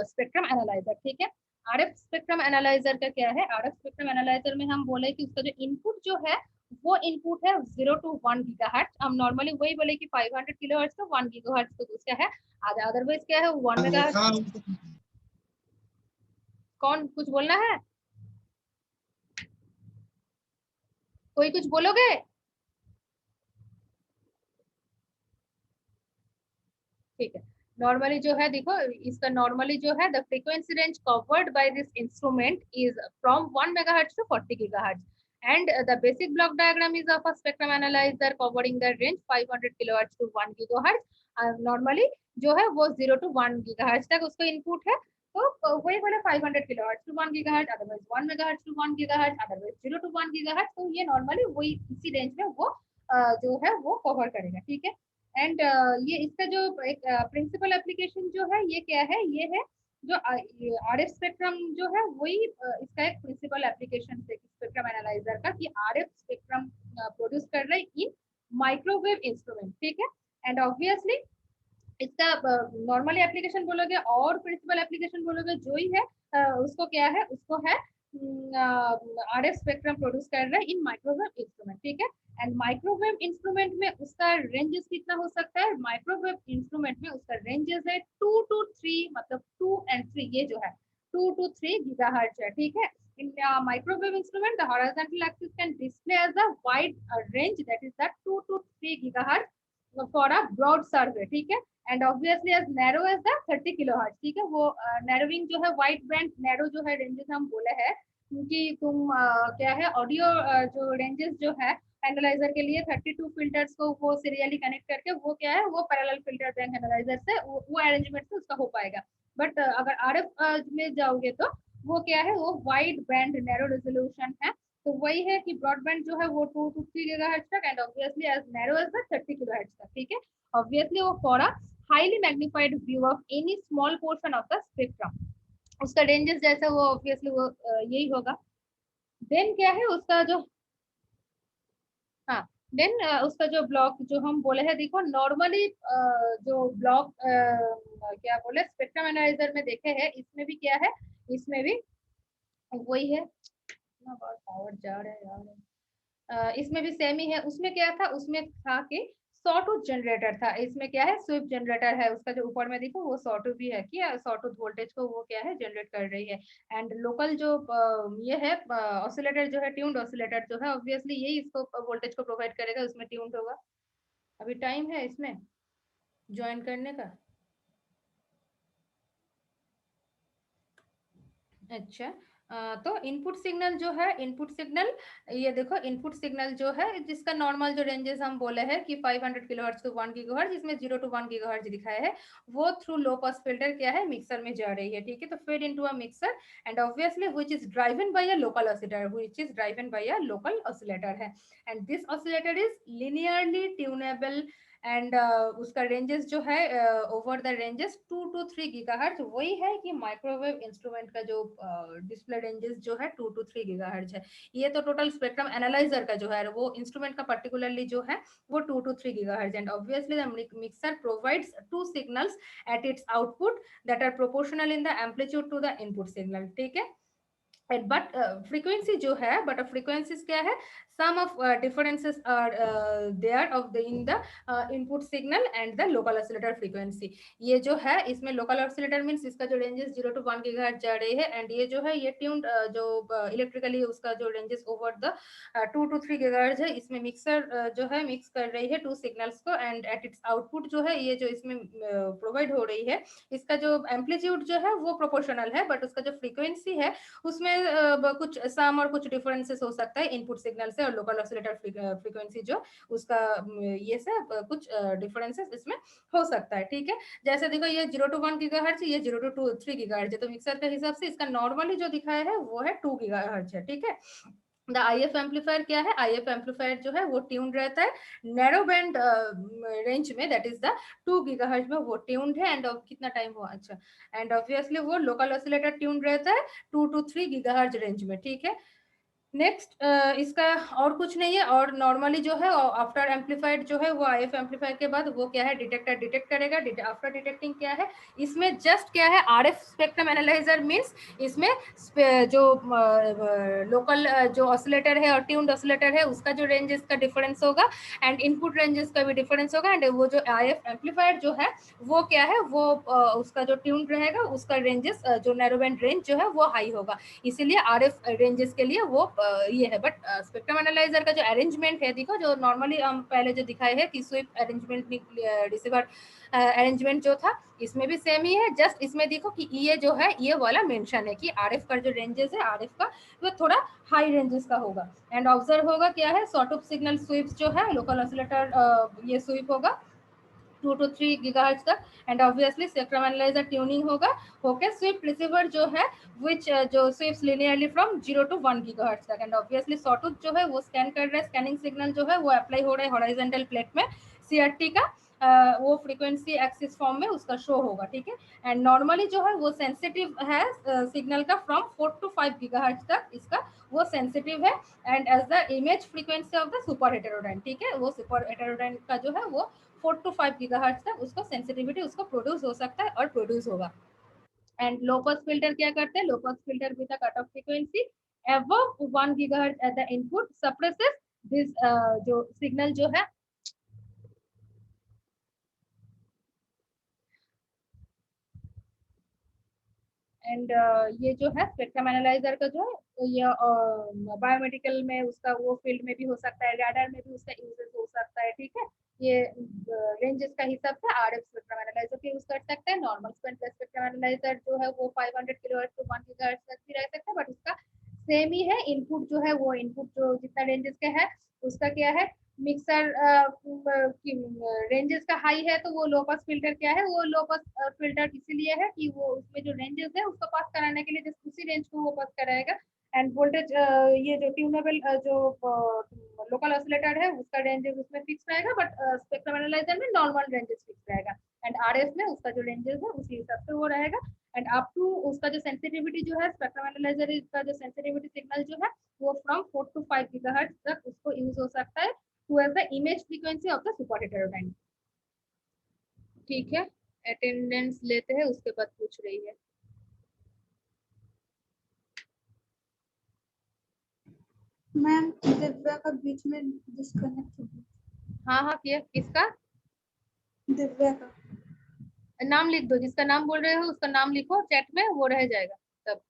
स्पेक्ट्रम एनालाइजर, ठीक है। आरएफ स्पेक्ट्रम एनालाइजर का क्या है, आरएफ स्पेक्ट्रम एनालाइजर में हम बोले कि उसका जो इनपुट जो है वो इनपुट है 0 to 1 गीगाहर्ट्ज। हम नॉर्मली वही बोले कि 500 किलोहर्ट्ज तो 1 गीगाहर्ट्ज तो उसका है, अदरवाइज क्या है 1 मेगाहर्ट्ज। कौन कुछ बोलना है, कोई कुछ बोलोगे? ठीक है। नॉर्मली जो है देखो इसका नॉर्मली जो है the frequency range covered by this instrument is from 1 megahertz to 40 gigahertz and the basic block diagram is of a spectrum analyzer covering the range 500 kilohertz to 1 gigahertz। Normally जो है वो 0 to 1 gigahertz तक उसका input है, तो वही बोले 500 kilohertz to 1 gigahertz, otherwise 1 megahertz to 1 gigahertz, otherwise 0 to 1 gigahertz. तो ये नॉर्मली वही इसी रेंज में वो जो है वो कवर करेगा, ठीक है। एंड ये इसका जो एक प्रिंसिपल एप्लीकेशन जो है ये क्या है, ये है जो आरएफ स्पेक्ट्रम जो है वही इसका एक प्रिंसिपल एप्लीकेशन है स्पेक्ट्रम एनालाइजर का, कि आरएफ स्पेक्ट्रम प्रोड्यूस कर रहे हैं इन माइक्रोवेव इंस्ट्रूमेंट, ठीक है। एंड ऑब्वियसली इसका नॉर्मली एप्लीकेशन बोलोगे और प्रिंसिपल एप्लीकेशन बोलोगे जो ही है उसको क्या है, उसको है आरएफ स्पेक्ट्रम प्रोड्यूस कर रहा है इन माइक्रोवेव इंस्ट्रूमेंट, ठीक है। एंड माइक्रोवेव इंस्ट्रूमेंट में उसका रेंजेस कितना हो सकता है, माइक्रोवेव इंस्ट्रूमेंट में उसका रेंजेस है 2 to 3, मतलब 2 and 3 ये जो है 2 to 3 गीगाहर्ट्ज है, ठीक है। In microwave instrument, the horizontal axis can display as a wide range, that is that 2 to 3 gigahertz for a broad survey, ठीक है। And obviously as narrow as the 30 kilohertz, ठीक है। वो नैरोइंग जो है वाइड बैंड नैरो जो है ranges हम बोले हैं, क्योंकि तुम क्या है ऑडियो जो रेंजेस जो है एनालाइजर के लिए 32 फिल्टर्स को वो सीरियली कनेक्ट करके वो क्या है वो पैरेलल फिल्टर बैंक एनालाइजर से वो अरेंजमेंट से उसका हो पाएगा। बट अगर आरएफ में जाओगे तो वो क्या है वो वाइड बैंड नैरो रेजोल्यूशन है, तो वही है कि ब्रॉडबैंड जो है वो 2 to 3 गीगाहर्ट्ज तक and obviously as narrow as the 30 kilohertz तक, ठीक है। ऑब्वियसली वो for a highly magnified view of any small portion of the spectrum, उसका रेंजेस जैसा वो ऑब्वियसली वो यही होगा। देन क्या है उसका जो, हाँ, देन उसका जो ब्लॉक जो हम बोले हैं देखो नॉर्मली जो ब्लॉक क्या बोले स्पेक्ट्रम एनालाइजर में देखे हैं, इसमें भी क्या है, इसमें भी वही है, इतना पावर जा रहा है यार। इसमें भी सेम ही है, उसमें क्या था, उसमें था कि सॉटूथ जनरेटर था, इसमें क्या है स्विप जनरेटर है, उसका जो ऊपर में देखो वो सॉटूथ भी है कि सॉटूथ वोल्टेज को वो क्या है जनरेट कर रही है। एंड लोकल जो ये है ऑसिलेटर जो है ट्यून्ड ऑसिलेटर जो है ऑब्वियसली यही इसको वोल्टेज को प्रोवाइड करेगा, उसमें ट्यून्ड होगा। अभी टाइम है इसमें ज्वाइन करने का? अच्छा, तो इनपुट सिग्नल जो है इनपुट सिग्नल, ये देखो इनपुट सिग्नल जो है जिसका नॉर्मल जो रेंजेस हम बोले हैं कि 500 किलोहर्ट्ज टू 1 गीगाहर्ट्ज, इसमें 0 to 1 गीगाहर्ट्ज दिखाया है, वो थ्रू लो पास फिल्टर क्या है मिक्सर में जा रही है, ठीक है। तो fed into a mixer and obviously which is driven by a local oscillator, which is driven by a local oscillator है। And this oscillator is linearly tunable and उसका रेंजेस जो है over the ranges 2 to 3 gigahertz, वही है कि microwave instrument का जो display ranges जो है 2 to 3 गीगाहर्ट्ज है। ये तो टोटल स्पेक्ट्रम एनालाइजर का जो है वो इंस्ट्रूमेंट का पर्टिकुलरली जो है वो 2 to 3 gigahertz and obviously the mixer provides two signals at its output that are proportional in the amplitude to the input signal, ठीक है। बट फ्रीक्वेंसी जो है बट फ्रीक्वेंसीज क्या है, sum of differences are there of the in the input signal and the local oscillator frequency. ये जो है इसमें लोकल ऑसिलेटर मींस इसका जो रेंजेस 0 to 1 गीगाहर्ट्ज जा रही है एंड ये जो है ये ट्यून्ड जो इलेक्ट्रिकली उसका जो ranges over the 2 to 3 gigahertz है, इसमें मिक्सर जो है मिक्स कर रही है टू सिग्नल्स को एंड एट इट्स आउटपुट जो है ये जो इसमें प्रोवाइड हो रही है, इसका जो एम्पलीट्यूड जो है वो प्रोपोर्शनल है, बट उसका जो फ्रीक्वेंसी है उसमें कुछ सम और कुछ डिफरेंसेस हो सकता है इनपुट सिग्नल से और लोकल ऑसिलेटर फ्रीक्वेंसी जो उसका ये से कुछ डिफरेंसेस इसमें हो सकता है, ठीक है। जैसे देखो ये 0 to 1 गीगाहर्ट्ज, ये 0 to 3 गीगाहर्ट्ज है, तो मिक्सर के हिसाब से इसका नॉर्मली जो दिखाया है वो है 2 गीगाहर्ट्ज है, ठीक है। द IF एम्पलीफायर क्या है, IF एम्पलीफायर जो है वो ट्यून्ड रहता है नैरो बैंड रेंज में, दैट इज द 2 गीगाहर्ट्ज में वो ट्यून्ड है। एंड कितना टाइम हुआ, अच्छा, एंड ऑब्वियसली वो लोकल ऑसिलेटर ट्यून्ड रहता है 2 to 3 गीगाहर्ट्ज रेंज में, ठीक है। नेक्स्ट इसका और कुछ नहीं है। और नॉर्मली जो है आफ्टर एम्पलीफाइड जो है वो IF एम्पलीफायर के बाद वो क्या है, डिटेक्टर डिटेक्ट करेगा। आफ्टर डिटेक्टिंग क्या है इसमें, जस्ट क्या है, RF स्पेक्ट्रम एनालाइजर मींस इसमें जो लोकल जो ऑसिलेटर है और ट्यून्ड ऑसिलेटर है उसका जो रेंजेस का डिफरेंस होगा एंड इनपुट रेंजेस का भी डिफरेंस होगा। एंड वो जो IF एम्पलीफायर जो है वो क्या है, वो उसका जो ट्यून्ड रहेगा उसका रेंजेस जो नैरो बैंड रेंज जो है वो हाई होगा, इसीलिए RF रेंजेस के लिए वो ये है। बट स्पेक्ट्रम एनालाइजर का जो अरेंजमेंट है, देखो जो नॉर्मली हम पहले जो दिखाए है कि स्वीप अरेंजमेंट रिसीवर अरेंजमेंट जो था इसमें भी सेम ही है। जस्ट इसमें देखो कि ये जो है ये वाला मेंशन है कि RF का जो रेंजेस है RF का वो थोड़ा हाई रेंजेस का होगा। एंड ऑब्जर्व होगा क्या है, शॉर्ट ऑफ सिग्नल स्वीप्स जो है लोकल ऑसिलेटर ये स्वीप होगा 2 to 3 गीगाहर्ट्ज तक। And obviously spectrum analyser tuning होगा ओके स्वीप रिसीवर जो है विच जो sweeps linearly from 0 to 1 gigahertz तक। एंड ऑब्वियसली सॉटूथ जो है वो स्कैन कर रहा है, स्कैनिंग सिग्नल जो है वो अप्लाई हो रहा है हॉरिजॉन्टल प्लेट में, CRT का वो फ्रीक्वेंसी एक्सिस फॉर्म में उसका शो होगा, ठीक है। एंड नॉर्मली जो है वो सेंसिटिव है सिग्नल का फ्रॉम 4 to 5 गीगाहर्ट्ज तक इसका वो सेंसिटिव है। And as the image frequency of the superheterodyne, ठीक है, वो सुपर हेटेरोडाइन का जो है वो 4 to 5 गीगाहर्ट्ज तक उसको सेंसिटिविटी उसको प्रोड्यूस हो सकता है और प्रोड्यूस होगा। एंड लो पास फिल्टर क्या करते हैं, low pass filter with the cut off frequency above 1 gigahertz at the input suppresses this जो सिग्नल जो है एंड ये जो है स्पेक्ट्रम एनालाइजर का जो है तो ये बायोमेडिकल में उसका वो फील्ड में भी हो सकता है, रडार में भी उसका यूजेस हो सकता है, ठीक है। ये रेंजेस का हिसाब से RF स्पेक्ट्रम एनालाइजर भी यूज कर सकते हैं। नॉर्मल स्पेक्ट्रम एनालाइजर जो है वो 500 किलोहर्ट्ज टू 1 गीगाहर्ट्ज तक भी रह सकता है, बट उसका सेम ही है। इनपुट जो है वो इनपुट जो जितना रेंजेस का है उसका क्या है, मिक्सर रेंजेस का हाई है तो वो लो पास फिल्टर क्या है, वो लो पास फिल्टर इसीलिए है कि वो उसमें जो रेंजेस है उसको पास कराने के लिए जस्ट उसी रेंज को वो पास कराएगा। एंड वोल्टेज ये जो ट्यूनेबल जो लोकल ऑसिलेटर है उसका रेंजेस उसमें फिक्स रहेगा, बट स्पेक्ट्रम एनालाइजर में नॉर्मल रेंजेस फिक्स रहेगा। एंड RF में उसका जो रेंजेस है उसी हिसाब से वो रहेगा। एंड अप टू उसका जो सेंसिटिविटी जो है स्पेक्ट्रम एनालाइजर का जो सेंसिटिविटी सिग्नल जो है वो फ्रॉम 4 to 5 गीगाहर्ट्ज तक उसको यूज हो सकता है to have the image frequency of the superheterodyne, ठीक है। अटेंडेंस लेते हैं उसके बाद पूछ रही है। मैम दिव्या का बीच में डिस्कनेक्ट हो गया। हाँ हाँ किया, किसका दिव्या का नाम लिख दो, जिसका नाम बोल रहे हो उसका नाम लिखो चैट में, वो रह जाएगा तब।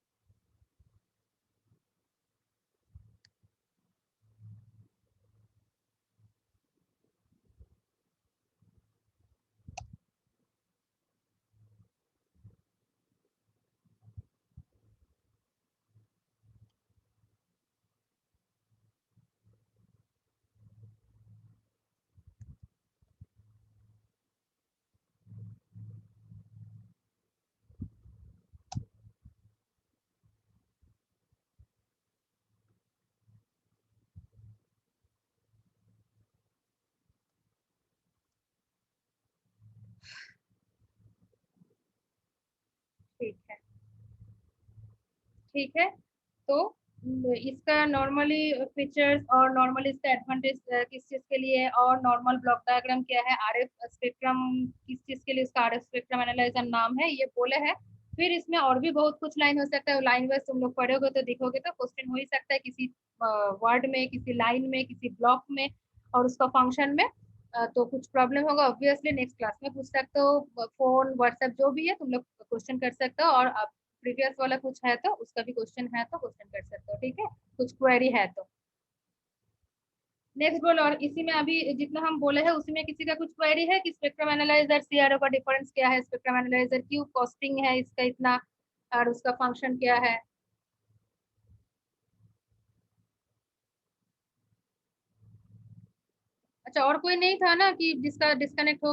ठीक है, ठीक है। तो इसका नॉर्मली फीचर्स और नॉर्मली इसका एडवांटेज किस चीज के लिए है और नॉर्मल ब्लॉक डायग्राम क्या है, RF स्पेक्ट्रम किस चीज के लिए उसका RF स्पेक्ट्रम एनालाइजर नाम है, ये बोले है। फिर इसमें और भी बहुत कुछ लाइन हो सकता है, लाइन वाइज तुम लोग पढ़ोगे तो देखोगे तो क्वेश्चन हो ही सकता है किसी वर्ड में, किसी लाइन में, किसी ब्लॉक में और उसका फंक्शन में। तो कुछ प्रॉब्लम होगा ऑब्वियसली नेक्स्ट क्लास में पूछ सकते हो, फोन व्हाट्सएप जो भी है तुम लोग क्वेश्चन कर सकते हो। और प्रीवियस वाला कुछ है तो उसका भी क्वेश्चन है तो क्वेश्चन कर सकते हो, ठीक है, कुछ क्वेरी है तो। नेक्स्ट बोलो, और इसी में अभी जितना हम बोले हैं उसी में किसी का कुछ क्वेरी है कि स्पेक्ट्रम एनालाइजर CRO का डिफरेंस क्या है, स्पेक्ट्रम एनालाइजर क्यों कॉस्टिंग है इसका इतना और उसका फंक्शन क्या है। अच्छा और कोई नहीं था ना कि जिसका डिस्कनेक्ट हो